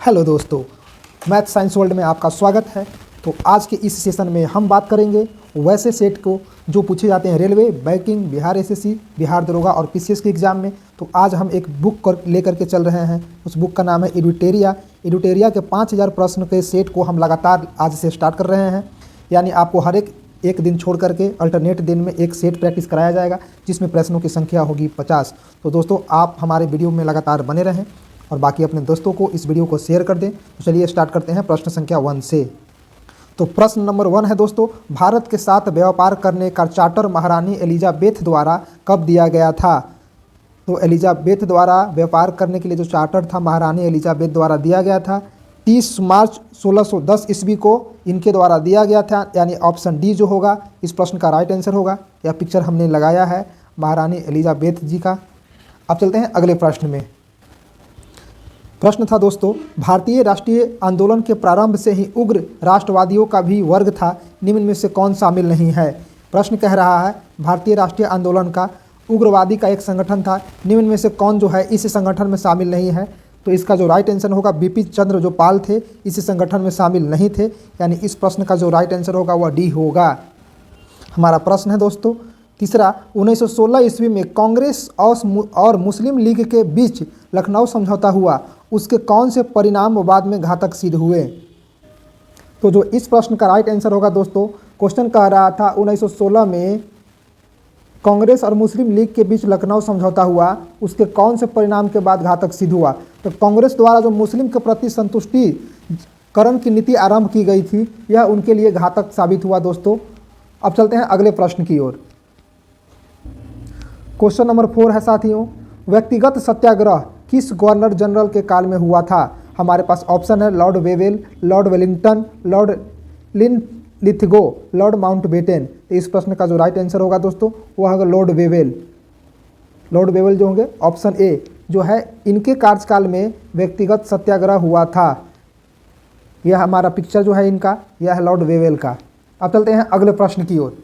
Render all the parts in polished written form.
Hello दोस्तों, math science world में आपका स्वागत है। तो आज के इस सेशन में हम बात करेंगे वैसे सेट को जो पूछे जाते हैं railway, banking, Bihar SSC, Bihar दरोगा और पीसीएस के एग्ज़ाम में। तो आज हम एक बुक लेकर के चल रहे हैं। उस बुक का नाम है एडुटेरिया। एडुटेरिया के 5000 प्रश्न के सेट को हम लगातार आज से स्टार्ट कर रहे हैं। यानी आपको हर एक दिन छोड़ करके अल्टरनेट दिन में एक सेट प्रैक्टिस कराया जाएगा, जिसमें प्रश्नों की संख्या होगी 50। तो दोस्तों, आप हमारे वीडियो में लगातार बने रहें और बाकी अपने दोस्तों को इस वीडियो को शेयर कर दें। तो चलिए स्टार्ट करते हैं प्रश्न संख्या 1 से। तो प्रश्न नंबर 1 है दोस्तों, भारत के साथ व्यापार करने का चार्टर महारानी एलिजाबेथ द्वारा कब दिया गया था? तो एलिजाबेथ द्वारा व्यापार करने के लिए जो चार्टर था महारानी एलिजाबेथ द्वारा दिया गया था 30 मार्च 1610 ईस्वी को इनके द्वारा दिया गया था। यानी ऑप्शन डी जो होगा इस प्रश्न का राइट आंसर होगा। यह पिक्चर हमने लगाया है महारानी एलिजाबेथ जी का। अब चलते हैं अगले प्रश्न में। प्रश्न था दोस्तों, भारतीय राष्ट्रीय आंदोलन के प्रारंभ से ही उग्र राष्ट्रवादियों का भी वर्ग था, निम्न में से कौन शामिल नहीं है? प्रश्न कह रहा है भारतीय राष्ट्रीय आंदोलन का उग्रवादी का एक संगठन था, निम्न में से कौन जो है इस संगठन में शामिल नहीं है? तो इसका जो राइट आंसर होगा बिपिन चंद्र जो पाल थे इस संगठन में शामिल नहीं थे। यानी इस प्रश्न का जो राइट आंसर होगा वह डी होगा। हमारा प्रश्न है दोस्तों तीसरा, 1916 ईस्वी में कांग्रेस और मुस्लिम लीग के बीच लखनऊ समझौता हुआ, उसके कौन से परिणाम बाद में घातक सिद्ध हुए? तो जो इस प्रश्न का राइट आंसर होगा दोस्तों, क्वेश्चन कह रहा था 1916 में कांग्रेस और मुस्लिम लीग के बीच लखनऊ समझौता हुआ, उसके कौन से परिणाम के बाद घातक सिद्ध हुआ? तो कांग्रेस द्वारा जो मुस्लिम के प्रति संतुष्टिकरण की नीति आरंभ की गई थी यह उनके लिए घातक साबित हुआ दोस्तों। अब चलते हैं अगले प्रश्न की ओर। क्वेश्चन नंबर 4 है साथियों, व्यक्तिगत सत्याग्रह किस गवर्नर जनरल के काल में हुआ था? हमारे पास ऑप्शन है Lord Wavell, Lord Wellington, Lord Lithgow, Lord Mountbatten. तो इस प्रश्न का जो राइट आंसर होगा दोस्तों वह होगा लॉर्ड वेवेल। लॉर्ड वेवेल जो होंगे ऑप्शन ए जो है इनके कार्यकाल में व्यक्तिगत सत्याग्रह हुआ था। यह हमारा पिक्चर जो है इनका यह है लॉर्ड वेवेल का। अब चलते हैं अगले प्रश्न की ओर।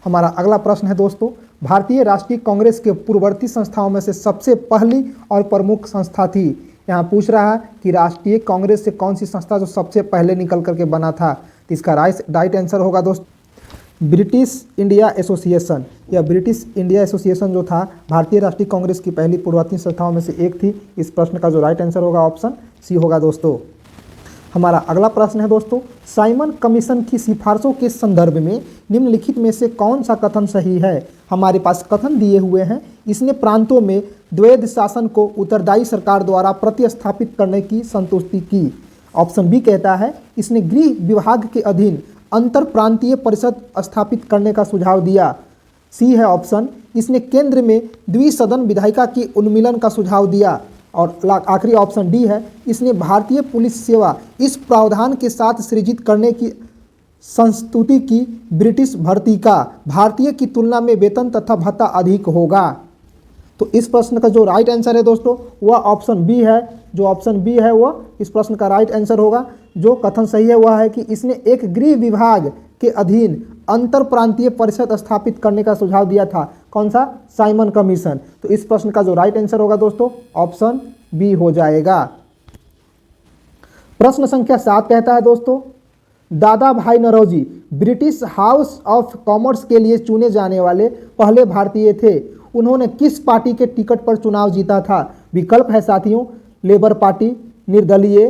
हमारा अगला प्रश्न है दोस्तों, भारतीय राष्ट्रीय कांग्रेस के पूर्ववर्ती संस्थाओं में से सबसे पहली और प्रमुख संस्था थी। यहाँ पूछ रहा है कि राष्ट्रीय कांग्रेस से कौन सी संस्था जो सबसे पहले निकल करके बना था? तो इसका राइट आंसर होगा दोस्तों ब्रिटिश इंडिया एसोसिएशन। यह ब्रिटिश इंडिया एसोसिएशन जो था भारतीय राष्ट्रीय कांग्रेस की पहली पूर्ववर्ती संस्थाओं में से एक थी। इस प्रश्न का जो राइट आंसर होगा ऑप्शन सी होगा दोस्तों। हमारा अगला प्रश्न है दोस्तों, साइमन कमीशन की सिफारिशों के संदर्भ में निम्नलिखित में से कौन सा कथन सही है? हमारे पास कथन दिए हुए हैं, इसने प्रांतों में द्वैध शासन को उत्तरदायी सरकार द्वारा प्रतिस्थापित करने की संतुष्टि की। ऑप्शन बी कहता है इसने गृह विभाग के अधीन अंतर प्रांतीय परिषद स्थापित करने का सुझाव दिया। सी है ऑप्शन इसने केंद्र में द्विसदन विधायिका की उन्मीलन का सुझाव दिया। और आखिरी ऑप्शन डी है इसने भारतीय पुलिस सेवा इस प्रावधान के साथ सृजित करने की संस्तुति की ब्रिटिश भर्ती का भारतीय की तुलना में वेतन तथा भत्ता अधिक होगा। तो इस प्रश्न का जो राइट आंसर है दोस्तों वह ऑप्शन बी है। जो ऑप्शन बी है वह इस प्रश्न का राइट आंसर होगा। जो कथन सही है वह है कि इसने एक गृह विभाग के अधीन अंतर प्रांतीय परिषद स्थापित करने का सुझाव दिया था। कौन सा? Simon commission. तो इस प्रश्न का जो राइट आंसर होगा दोस्तों ऑप्शन बी हो जाएगा। प्रश्न संख्या 7 कहता है दोस्तों, Dadabhai Naoroji British House of Commons के लिए चुने जाने वाले पहले भारतीय थे। उन्होंने किस पार्टी के टिकट पर चुनाव जीता था? विकल्प है साथियों लेबर पार्टी, निर्दलीय,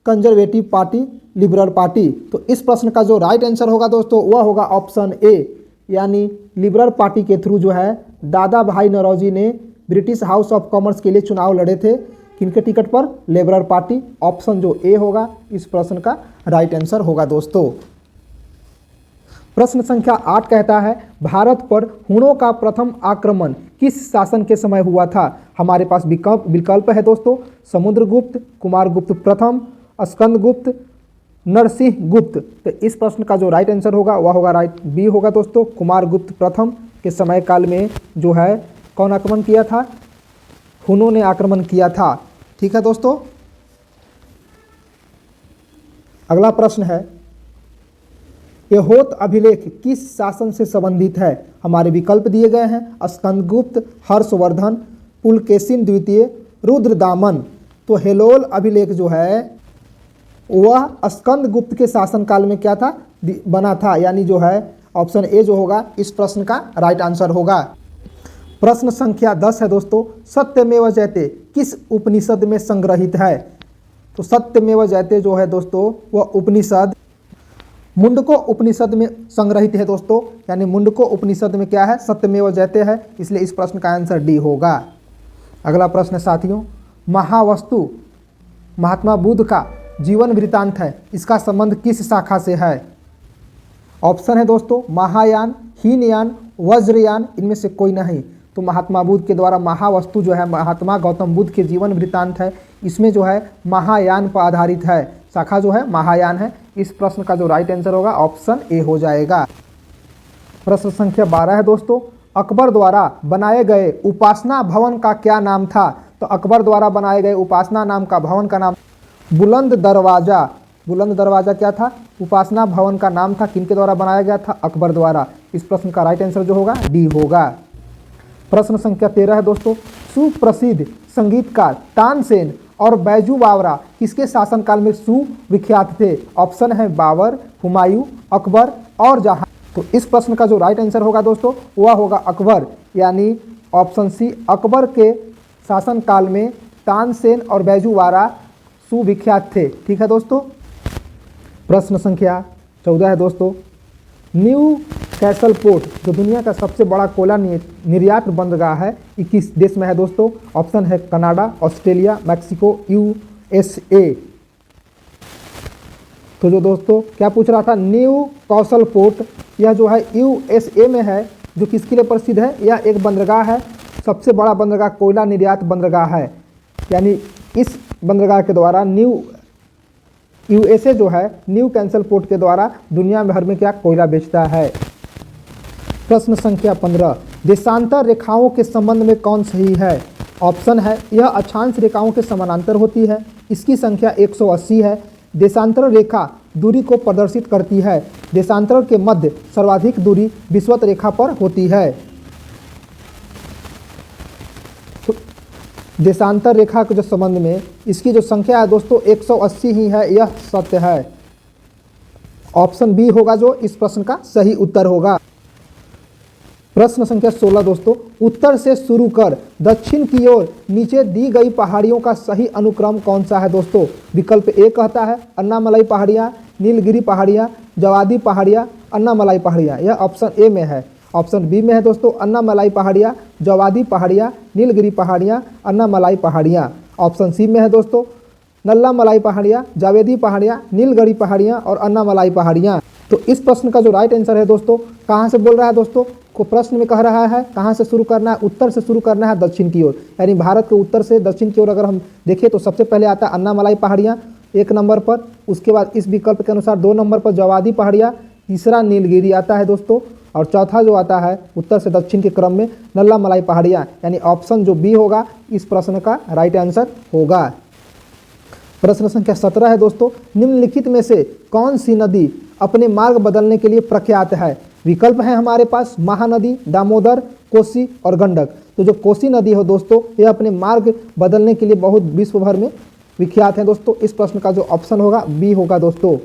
कंजर्वेटिव पार्टी, लिबरल पार्टी। तो इस प्रश्न का जो राइट आंसर होगा दोस्तों वह होगा ऑप्शन ए, यानी लिबरल पार्टी के थ्रू जो है दादा भाई नौरोजी ने ब्रिटिश हाउस ऑफ कॉमर्स के लिए चुनाव लड़े थे। किनके टिकट पर? Liberal party. ऑप्शन जो ए होगा इस प्रश्न का राइट आंसर होगा दोस्तों। प्रश्न संख्या 8 कहता है, भारत पर हुणों का प्रथम आक्रमण किस शासन के समय हुआ था? हमारे पास विकल्प है दोस्तों समुद्रगुप्त, कुमारगुप्त प्रथम, स्कंदगुप्त, नरसिंह गुप्त। तो इस प्रश्न का जो राइट आंसर होगा वह होगा राइट बी होगा दोस्तों कुमारगुप्त प्रथम के समय काल में जो है कौन आक्रमण किया था? हुणों ने आक्रमण किया था। ठीक है दोस्तों। अगला प्रश्न है, यहोत अभिलेख किस शासन से संबंधित है? हमारे विकल्प दिए गए हैं स्कंदगुप्त, हर्षवर्धन, पुलकेशिन द्वितीय, रुद्रदामन। तो हेलोल अभिलेख जो है वह स्कंद गुप्त के शासनकाल में क्या था, बना था, यानी जो है ऑप्शन ए जो होगा इस प्रश्न का राइट आंसर होगा। प्रश्न संख्या 10 है दोस्तों, सत्यमेव जयते किस उपनिषद में संग्रहित है? तो सत्यमेव जयते जो है दोस्तों वह उपनिषद मुंडको उपनिषद में संग्रहित है दोस्तों, यानी मुंडको उपनिषद में क्या है, सत्यमेव जयते है, इसलिए इस प्रश्न का आंसर डी होगा। अगला प्रश्न साथियों, महावस्तु महात्मा बुद्ध का जीवन वृत्तांत है, इसका संबंध किस शाखा से है? ऑप्शन है दोस्तों महायान, हीनयान, वज्रयान, इनमें से कोई नहीं। तो महात्मा बुद्ध के द्वारा महावस्तु जो है महात्मा गौतम बुद्ध के जीवन वृत्तांत है, इसमें जो है महायान पर आधारित है, शाखा जो है महायान है। इस प्रश्न का जो राइट आंसर होगा ऑप्शन ए हो जाएगा। प्रश्न संख्या 12 है दोस्तों, अकबर द्वारा बनाए गए उपासना भवन का क्या नाम था? तो अकबर द्वारा बनाए गए उपासना नाम का भवन का नाम बुलंद दरवाजा। बुलंद दरवाजा क्या था, उपासना भवन का नाम था, किनके द्वारा बनाया गया था, अकबर द्वारा। इस प्रश्न का राइट आंसर जो होगा डी होगा। प्रश्न संख्या 13 है दोस्तों, सुप्रसिद्ध संगीतकार तानसेन और बैजू बावरा किसके शासनकाल में सुविख्यात थे? ऑप्शन है बाबर, हुमायूं, अकबर और जहां। तो इस प्रश्न का जो राइट आंसर होगा दोस्तों वह होगा अकबर, यानी ऑप्शन सी, अकबर के शासनकाल में तानसेन और बैजू बावरा सुविख्यात थे। ठीक है दोस्तों। प्रश्न संख्या 14 है दोस्तों, न्यू कैसल पोर्ट जो दुनिया का सबसे बड़ा कोयला निर्यात बंदरगाह है, ये किस देश में है दोस्तों? ऑप्शन है कनाडा, ऑस्ट्रेलिया, मैक्सिको, यूएसए। तो जो दोस्तों क्या पूछ रहा था, न्यू कौशल पोर्ट, यह जो है यूएसए में है, जो किसके लिए प्रसिद्ध है? यह एक बंदरगाह है, सबसे बड़ा बंदरगाह, कोयला निर्यात बंदरगाह है, यानी इस बंदरगाह के द्वारा यूएसए जो है न्यू कैसल पोर्ट के द्वारा दुनिया भर में क्या कोयला बेचता है। प्रश्न संख्या 15, देशांतर रेखाओं के संबंध में कौन सही है? ऑप्शन है यह अक्षांश रेखाओं के समानांतर होती है, इसकी संख्या 180 है। देशांतर रेखा दूरी को प्रदर्शित करती है, देशांतर के मध्य सर्वाधिक दूरी विषुवत रेखा पर होती है। तो देशांतर रेखा के जो संबंध में इसकी जो संख्या है दोस्तों 180 ही है, यह सत्य है। ऑप्शन बी होगा जो इस प्रश्न का सही उत्तर होगा। प्रश्न संख्या 16 दोस्तों, उत्तर से शुरू कर दक्षिण की ओर नीचे दी गई पहाड़ियों का सही अनुक्रम कौन सा है दोस्तों? विकल्प ए कहता है अन्नामलाई पहाड़ियाँ, नीलगिरी पहाड़ियाँ, जवादी पहाड़ियाँ, अन्नामलाई पहाड़ियाँ, यह ऑप्शन ए में है। ऑप्शन बी में है दोस्तों अन्नामलाई पहाड़ियाँ, जवादी पहाड़ियाँ, नीलगिरी पहाड़ियाँ, अन्नामलाई पहाड़ियाँ। ऑप्शन सी में है दोस्तों नल्लामलाई पहाड़ियाँ, जावेदी पहाड़ियाँ, नीलगिरी पहाड़ियाँ और अन्नामलाई पहाड़ियाँ। तो इस प्रश्न का जो राइट आंसर है दोस्तों, कहाँ से बोल रहा है दोस्तों, को प्रश्न में कह रहा है कहाँ से शुरू करना है, उत्तर से शुरू करना है दक्षिण की ओर, यानी भारत के उत्तर से दक्षिण की ओर अगर हम देखें तो सबसे पहले आता है अन्नामलाई पहाड़ियाँ 1 नंबर पर, उसके बाद इस विकल्प के अनुसार 2 नंबर पर जवादी पहाड़ियाँ, तीसरा नीलगिरी आता है दोस्तों, और चौथा जो आता है उत्तर से दक्षिण के क्रम में नल्लामलाई पहाड़ियाँ, यानी ऑप्शन जो बी होगा इस प्रश्न का राइट आंसर होगा। प्रश्न संख्या 17 है दोस्तों, निम्नलिखित में से कौन सी नदी अपने मार्ग बदलने के लिए प्रख्यात है? विकल्प है हमारे पास महानदी, दामोदर, कोसी और गंडक। तो जो कोसी नदी हो दोस्तों यह अपने मार्ग बदलने के लिए बहुत विश्व भर में विख्यात है दोस्तों। इस प्रश्न का जो ऑप्शन होगा बी होगा दोस्तों।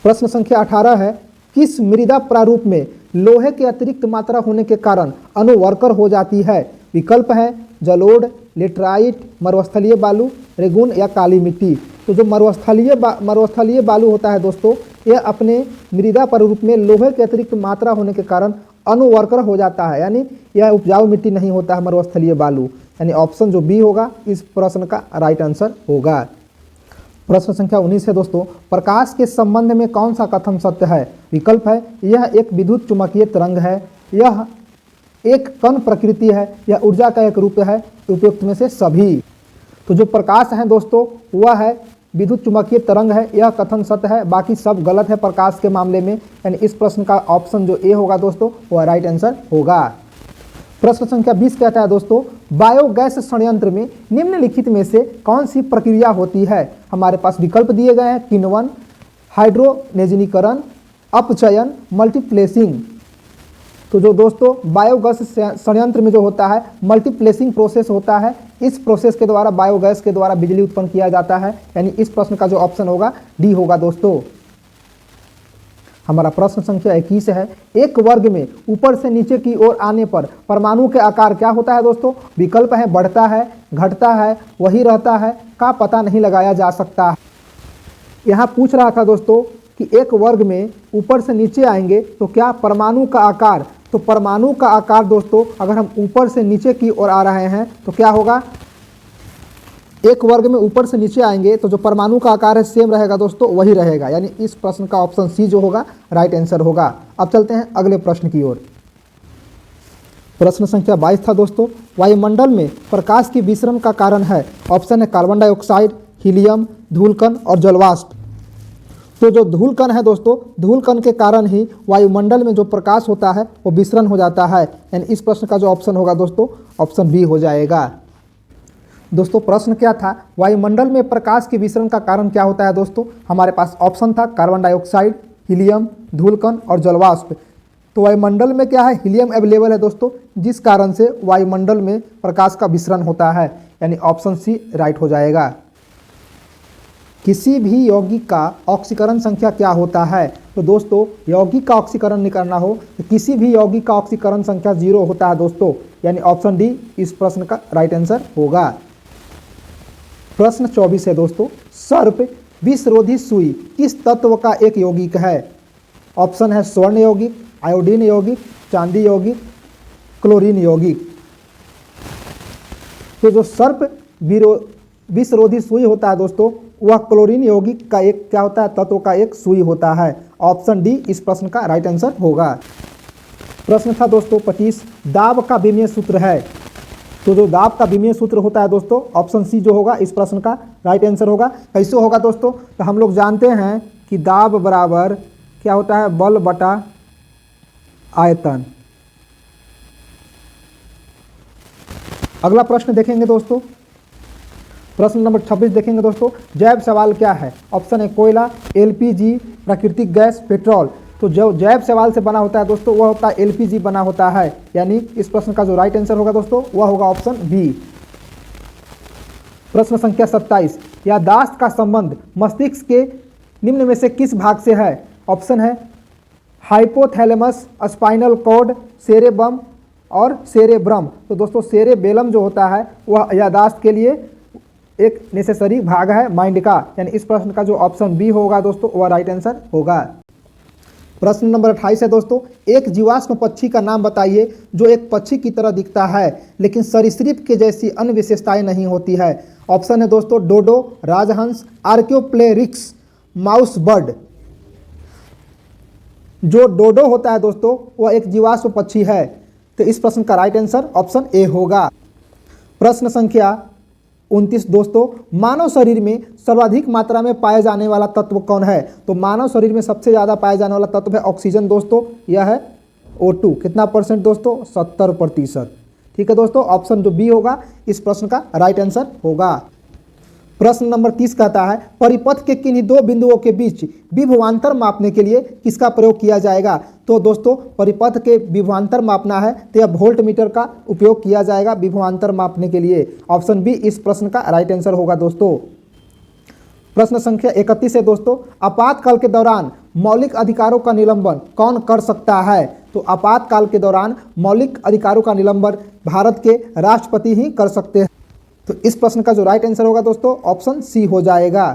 प्रश्न संख्या 18 है, किस मृदा प्रारूप में लोहे के अतिरिक्त मात्रा होने के कारण अनुवर्कर हो जाती है? विकल्प है जलोढ़, लेटराइट, मरुस्थलीय बालू, रेगून या काली मिट्टी। तो जो मरुस्थलीय बालू होता है दोस्तों यह अपने मृदा प्रारूप में लोहे के अतिरिक्त मात्रा होने के कारण अनुवर्कर हो जाता है, यानी यह उपजाऊ मिट्टी नहीं होता है मरुस्थलीय बालू, यानी ऑप्शन जो बी होगा इस प्रश्न का राइट आंसर होगा। प्रश्न संख्या 19 है दोस्तों, प्रकाश के संबंध में कौन सा कथन सत्य है? विकल्प है यह एक विद्युत चुम्बकीय तरंग है, यह एक कण प्रकृति है, यह ऊर्जा का एक रूप है, उपयुक्त में से सभी। तो जो प्रकाश है दोस्तों वह है विद्युत चुम्बकीय तरंग है, यह कथन सत्य है, बाकी सब गलत है प्रकाश के मामले में, यानी इस प्रश्न का ऑप्शन जो ए होगा दोस्तों वह राइट आंसर होगा। प्रश्न संख्या 20 कहता है दोस्तों, बायोगैस संयंत्र में निम्नलिखित में से कौन सी प्रक्रिया होती है? हमारे पास विकल्प दिए गए हैं किण्वन, हाइड्रोनेजनीकरण, अपचयन, मल्टीप्लेसिंग। तो जो दोस्तों बायोगैस संयंत्र में जो होता है मल्टीप्लेसिंग प्रोसेस होता है, इस प्रोसेस के द्वारा बायोगैस के द्वारा बिजली उत्पन्न किया जाता है। यानी इस प्रश्न का जो ऑप्शन होगा डी होगा दोस्तों। हमारा प्रश्न संख्या 21 है, एक वर्ग में ऊपर से नीचे की ओर आने पर परमाणु के आकार क्या होता है दोस्तों? विकल्प है बढ़ता है, घटता है, वही रहता है, का पता नहीं लगाया जा सकता। यहाँ पूछ रहा था दोस्तों कि एक वर्ग में ऊपर से नीचे आएंगे तो क्या परमाणु का आकार, तो परमाणु का आकार दोस्तों अगर हम ऊपर से नीचे की ओर आ रहे हैं तो क्या होगा? एक वर्ग में ऊपर से नीचे आएंगे तो जो परमाणु का आकार है सेम रहेगा दोस्तों, वही रहेगा। यानी इस प्रश्न का ऑप्शन सी जो होगा राइट आंसर होगा। अब चलते हैं अगले प्रश्न की ओर। प्रश्न संख्या 22 था दोस्तों, वायुमंडल में प्रकाश के विसरण का कारण है। ऑप्शन है कार्बन डाइऑक्साइड, हीलियम, धूलकण और जलवाष्प। तो जो धूलकण है दोस्तों, धूलकण के कारण ही वायुमंडल में जो प्रकाश होता है वो विसरण हो जाता है। यानी इस प्रश्न का जो ऑप्शन होगा दोस्तों ऑप्शन बी हो जाएगा। दोस्तों प्रश्न क्या था, वायुमंडल में प्रकाश के विसरण का कारण क्या होता है दोस्तों? हमारे पास ऑप्शन था कार्बन डाइऑक्साइड, हीलियम, धूलकण और जलवाष्प। तो वायुमंडल में क्या है, हीलियम अवेलेबल है दोस्तों, जिस कारण से वायुमंडल में प्रकाश का विसरण होता है। यानी ऑप्शन सी राइट हो जाएगा। किसी भी यौगिक का ऑक्सीकरण संख्या क्या होता है? तो दोस्तों यौगिक का ऑक्सीकरण निकालना हो तो किसी भी यौगिक का ऑक्सीकरण संख्या 0 होता है दोस्तों। यानी ऑप्शन डी इस प्रश्न का राइट आंसर होगा। प्रश्न 24 है दोस्तों, सर्प विषरोधी सुई किस तत्व का एक यौगिक है? ऑप्शन है स्वर्ण यौगिक, आयोडीन यौगिक, चांदी यौगिक, क्लोरीन यौगिक। तो जो सर्प विषरोधी सुई होता है दोस्तों वह क्लोरीन यौगिक का एक क्या होता है, तत्व का एक सुई होता है। ऑप्शन डी इस प्रश्न का राइट आंसर होगा। प्रश्न था दोस्तों 25, दाब का विमीय सूत्र है। तो जो दाब का विमीय सूत्र होता है दोस्तों ऑप्शन सी जो होगा इस प्रश्न का राइट आंसर होगा। कैसे होगा दोस्तों? तो हम लोग जानते हैं कि दाब बराबर क्या होता है, बल बटा आयतन। अगला प्रश्न देखेंगे दोस्तों, प्रश्न नंबर 26 देखेंगे दोस्तों, जैव सवाल क्या है? ऑप्शन है कोयला, एलपीजी, प्राकृतिक गैस, पेट्रोल। तो जो जैव सवाल से बना होता है दोस्तों वह होता है एलपीजी बना होता है। यानी इस प्रश्न का जो राइट आंसर होगा दोस्तों वह होगा ऑप्शन बी। प्रश्न संख्या 27, याददाश्त का संबंध मस्तिष्क के निम्न में से किस भाग से है? ऑप्शन है हाइपोथैलेमस, स्पाइनल कॉर्ड, सेरेबम और सेरेब्रम। तो दोस्तों सेरेबेलम जो होता है वह याददाश्त के लिए एक नेसेसरी भाग है माइंड का। यानी इस प्रश्न का जो ऑप्शन बी होगा दोस्तों वह राइट आंसर होगा। प्रश्न नंबर 28 है दोस्तों, एक जीवाश्म पक्षी का नाम बताइए जो एक पक्षी की तरह दिखता है लेकिन सरीसृप के जैसी अन्य विशेषताएं नहीं होती है। ऑप्शन है दोस्तों डोडो, राजहंस, आर्कियोप्लेरिक्स, माउस बर्ड। जो डोडो होता है दोस्तों वह एक जीवाश्म पक्षी है। तो इस प्रश्न का राइट आंसर ऑप्शन ए होगा। प्रश्न संख्या 29 दोस्तों, मानव शरीर में सर्वाधिक मात्रा में पाए जाने वाला तत्व कौन है? तो मानव शरीर में सबसे ज़्यादा पाए जाने वाला तत्व है ऑक्सीजन दोस्तों, यह है O2। कितना परसेंट दोस्तों? 70%। ठीक है दोस्तों, ऑप्शन जो बी होगा इस प्रश्न का राइट आंसर होगा। प्रश्न नंबर 30 कहता है, परिपथ के किन्हीं दो बिंदुओं के बीच विभवांतर मापने के लिए किसका प्रयोग किया जाएगा? तो दोस्तों परिपथ के विभवांतर मापना है तो यह वोल्ट मीटर का उपयोग किया जाएगा विभवांतर मापने के लिए। ऑप्शन बी इस प्रश्न का राइट आंसर होगा दोस्तों। प्रश्न संख्या 31 है दोस्तों, आपातकाल के दौरान मौलिक अधिकारों का निलंबन कौन कर सकता है? तो आपातकाल के दौरान मौलिक अधिकारों का निलंबन भारत के राष्ट्रपति ही कर सकते हैं। तो इस प्रश्न का जो राइट आंसर होगा दोस्तों ऑप्शन सी हो जाएगा।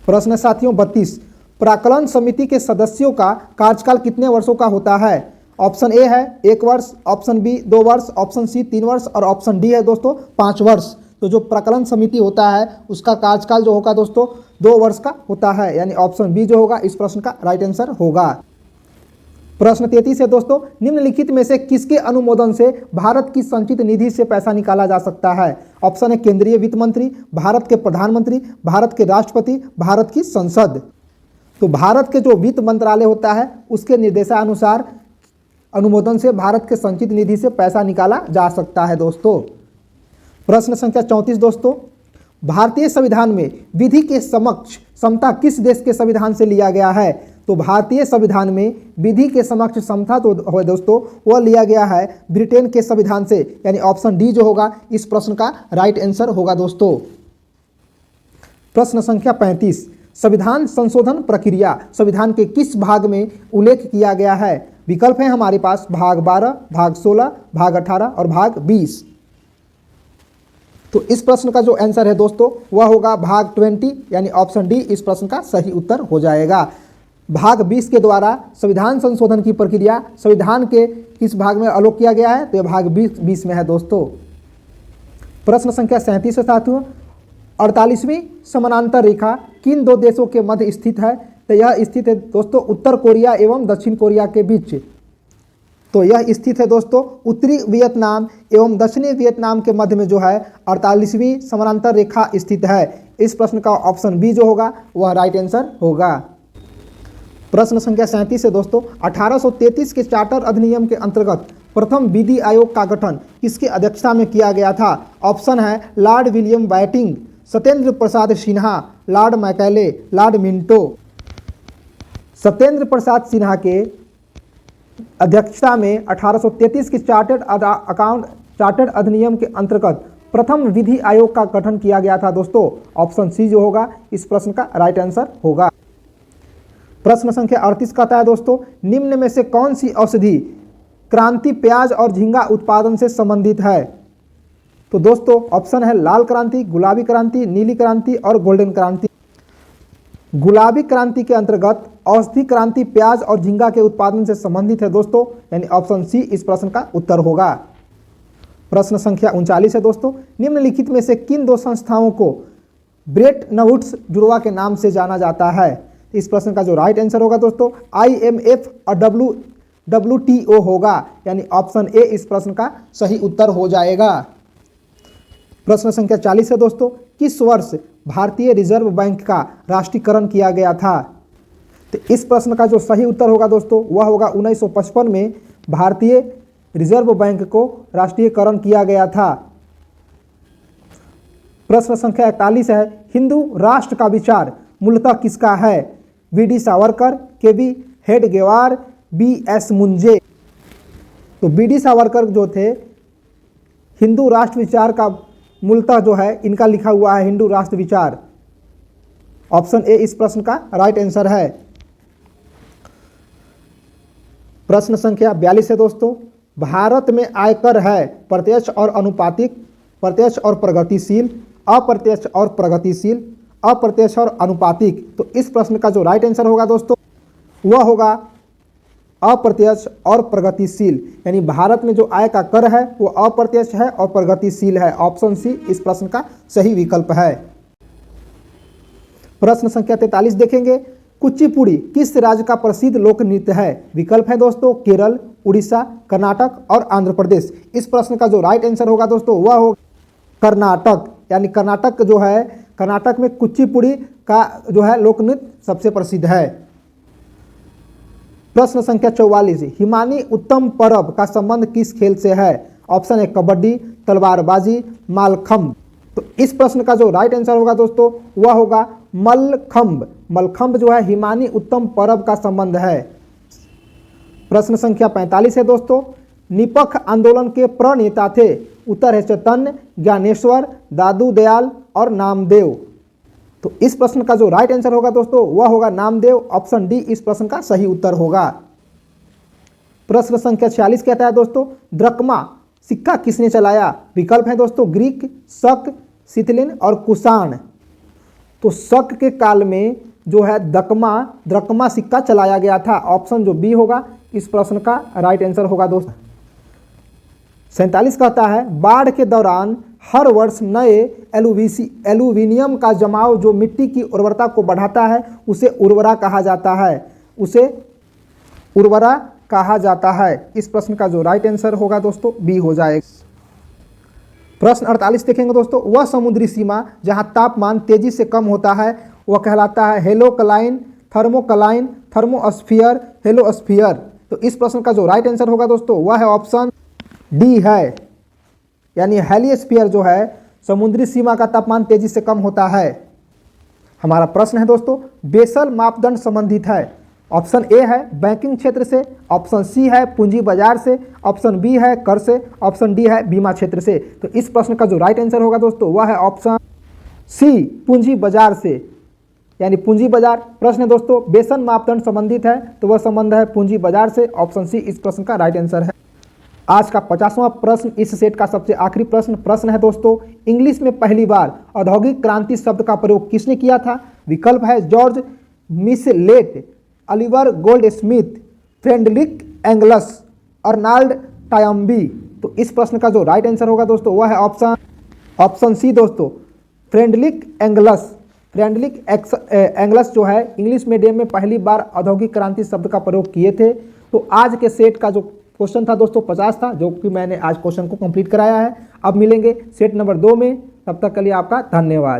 प्रश्न साथियों 32, प्राक्कलन समिति के सदस्यों का कार्यकाल कितने वर्षों का होता है? ऑप्शन ए है 1 वर्ष, ऑप्शन बी 2 वर्ष, ऑप्शन सी 3 वर्ष और ऑप्शन डी है दोस्तों 5 वर्ष। तो जो प्राक्कलन समिति होता है उसका कार्यकाल जो होगा दोस्तों 2 वर्ष का होता है। यानी ऑप्शन बी जो होगा इस प्रश्न का राइट आंसर होगा। प्रश्न 33 है दोस्तों, निम्नलिखित में से किसके अनुमोदन से भारत की संचित निधि से पैसा निकाला जा सकता है? ऑप्शन है केंद्रीय वित्त मंत्री, भारत के प्रधानमंत्री, भारत के राष्ट्रपति, भारत की संसद। तो भारत के जो वित्त मंत्रालय होता है उसके निर्देशानुसार अनुमोदन से भारत के संचित निधि से पैसा निकाला जा सकता है दोस्तों। प्रश्न संख्या 34 दोस्तों, भारतीय संविधान में विधि के समक्ष समता किस देश के संविधान से लिया गया है? तो भारतीय संविधान में विधि के समक्ष समता तो हो दोस्तों वह लिया गया है ब्रिटेन के संविधान से, यानी ऑप्शन डी जो होगा इस प्रश्न का राइट आंसर होगा दोस्तों। प्रश्न संख्या 35, संविधान संशोधन प्रक्रिया संविधान के किस भाग में उल्लेख किया गया है? विकल्प है हमारे पास भाग 12, भाग 16, भाग 18 और भाग 20। तो इस प्रश्न का जो आंसर है दोस्तों वह होगा भाग 20, यानी ऑप्शन डी इस प्रश्न का सही उत्तर हो जाएगा। भाग 20 के द्वारा संविधान संशोधन की प्रक्रिया संविधान के किस भाग में अलोक किया गया है? तो यह भाग 20 में है दोस्तों। प्रश्न संख्या 37 है साथियों, 48वीं समानांतर रेखा किन दो देशों के मध्य स्थित है? तो यह स्थित है दोस्तों उत्तर कोरिया एवं दक्षिण कोरिया के बीच। तो यह स्थित है दोस्तों उत्तरी वियतनाम एवं दक्षिणी वियतनाम के मध्य में जो है 48वीं समानांतर रेखा स्थित है। इस प्रश्न का ऑप्शन बी जो होगा वह राइट आंसर होगा। प्रश्न संख्या 37 है दोस्तों, 1833 के चार्टर अधिनियम के अंतर्गत प्रथम विधि आयोग का गठन किसकी अध्यक्षता में किया गया था? ऑप्शन है Lord William Bentinck, Satyendra Prasad Sinha, Lord Macaulay, Lord Minto. Satyendra Prasad Sinha के अध्यक्षता में 1833 के चार्टर्ड अधिनियम के अंतर्गत प्रथम विधि आयोग का गठन किया गया था दोस्तों। ऑप्शन सी जो होगा इस प्रश्न का राइट आंसर होगा। प्रश्न संख्या 38 कहता है दोस्तों, निम्न में से कौन सी औषधि क्रांति प्याज और झींगा उत्पादन से संबंधित है? तो दोस्तों ऑप्शन है लाल क्रांति, गुलाबी क्रांति, नीली क्रांति और गोल्डन क्रांति। गुलाबी क्रांति के अंतर्गत औषधि क्रांति प्याज और झींगा के उत्पादन से संबंधित है दोस्तों, यानी ऑप्शन सी इस प्रश्न का उत्तर होगा। प्रश्न संख्या 39 है दोस्तों, निम्नलिखित में से किन दो संस्थाओं को ब्रेटन वुड्स जुड़वा के नाम से जाना जाता है? इस प्रश्न का जो राइट आंसर होगा दोस्तों IMF और WTO होगा, यानी ऑप्शन ए इस प्रश्न का सही उत्तर हो जाएगा। प्रश्न संख्या 40 है दोस्तों, किस वर्ष भारतीय रिजर्व बैंक का राष्ट्रीयकरण किया गया था? तो इस प्रश्न का जो सही उत्तर होगा दोस्तों वह होगा 1955 में भारतीय रिजर्व बैंक को राष्ट्रीयकरण किया गया था। प्रश्न संख्या 41 है, हिंदू राष्ट्र का विचार मूलतः किसका है? VD Savarkar, KB Hedgewar, BS Moonje. तो BD सावरकर जो थे हिंदू राष्ट्र विचार का मूलतः जो है इनका लिखा हुआ है हिंदू राष्ट्र विचार। ऑप्शन ए इस प्रश्न का राइट आंसर है। प्रश्न संख्या 42 है दोस्तों, भारत में आयकर है प्रत्यक्ष और अनुपातिक, प्रत्यक्ष और प्रगतिशील, अप्रत्यक्ष और प्रगतिशील, अप्रत्यक्ष और अनुपातिक। तो इस प्रश्न का जो राइट आंसर होगा दोस्तों वह होगा अप्रत्यक्ष और प्रगतिशील, यानी भारत में जो आय का कर है वो अप्रत्यक्ष है और प्रगतिशील है। ऑप्शन सी इस प्रश्न का सही विकल्प है। प्रश्न संख्या 43 देखेंगे, कुचिपुड़ी किस राज्य का प्रसिद्ध लोक नृत्य है? विकल्प है दोस्तों केरल, उड़ीसा, कर्नाटक और आंध्र प्रदेश। इस प्रश्न का जो राइट आंसर होगा दोस्तों वह होगा कर्नाटक, यानी कर्नाटक जो है कर्नाटक में कुचिपुड़ी का जो है लोक नृत्य सबसे प्रसिद्ध है। प्रश्न संख्या 44, हिमानी उत्तम पर्व का संबंध किस खेल से है? ऑप्शन है कबड्डी, तलवारबाजी, मालखंभ। तो इस प्रश्न का जो राइट आंसर होगा दोस्तों वह होगा मल्लखंभ। मल्लखंभ जो है हिमानी उत्तम पर्व का संबंध है। प्रश्न संख्या 45 है दोस्तों, निपख आंदोलन के प्रणेता थे? उत्तर है चैतन्य, ज्ञानेश्वर, दादू दयाल और नामदेव। तो इस प्रश्न का जो राइट आंसर होगा दोस्तों वह होगा नामदेव। ऑप्शन डी इस प्रश्न का सही उत्तर होगा। प्रश्न संख्या 46 कहता है दोस्तों, द्रकमा सिक्का किसने चलाया? विकल्प है दोस्तों ग्रीक, शक, सिथिलिन और कुषाण। तो शक के काल में जो है द्रकमा सिक्का चलाया गया था। ऑप्शन जो बी होगा इस प्रश्न का राइट आंसर होगा दोस्तों। 47 कहता है, बाढ़ के दौरान हर वर्ष नए एल्यूमिनियम का जमाव जो मिट्टी की उर्वरता को बढ़ाता है उसे उर्वरा कहा जाता है। उसे उर्वरा कहा जाता है। इस प्रश्न का जो राइट आंसर होगा दोस्तों बी हो जाएगा। प्रश्न 48 देखेंगे दोस्तों, वह समुद्री सीमा जहां तापमान तेजी से कम होता है वह कहलाता है हेलोक्लाइन, थर्मोक्लाइन, थर्मोस्फीयर, हेलोस्फीयर। तो इस प्रश्न का जो राइट आंसर होगा दोस्तों वह है ऑप्शन डी है, यानी हेलियोस्फीयर जो है समुद्री सीमा का तापमान तेजी से कम होता है। हमारा प्रश्न है दोस्तों, बेसल मापदंड संबंधित है ऑप्शन ए है बैंकिंग क्षेत्र से, ऑप्शन सी है पूंजी बाजार से, ऑप्शन बी है कर से, ऑप्शन डी है बीमा क्षेत्र से। तो इस प्रश्न का जो राइट आंसर होगा दोस्तों वह है ऑप्शन सी पूंजी बाजार से, यानी पूंजी बाजार। प्रश्न है दोस्तों बेसन मापदंड संबंधित है तो वह संबंध है पूंजी बाजार से। ऑप्शन सी इस प्रश्न का राइट आंसर है। आज का 50वां प्रश्न इस सेट का सबसे आखिरी प्रश्न है दोस्तों, इंग्लिश में पहली बार औद्योगिक क्रांति शब्द का प्रयोग किसने किया था? विकल्प है George Michelet, Oliver Goldsmith, Frederick Engels, Arnold Toynbee. तो इस प्रश्न का जो राइट आंसर होगा दोस्तों वह है ऑप्शन सी दोस्तों, फ्रेडरिक एंगल्स। फ्रेडरिक एंगल्स जो है इंग्लिश मीडियम में पहली बार औद्योगिक क्रांति शब्द का प्रयोग किए थे। तो आज के सेट का जो क्वेश्चन था दोस्तों 50 था, जो कि मैंने आज क्वेश्चन को कंप्लीट कराया है। अब मिलेंगे सेट नंबर 2 में, तब तक के लिए आपका धन्यवाद।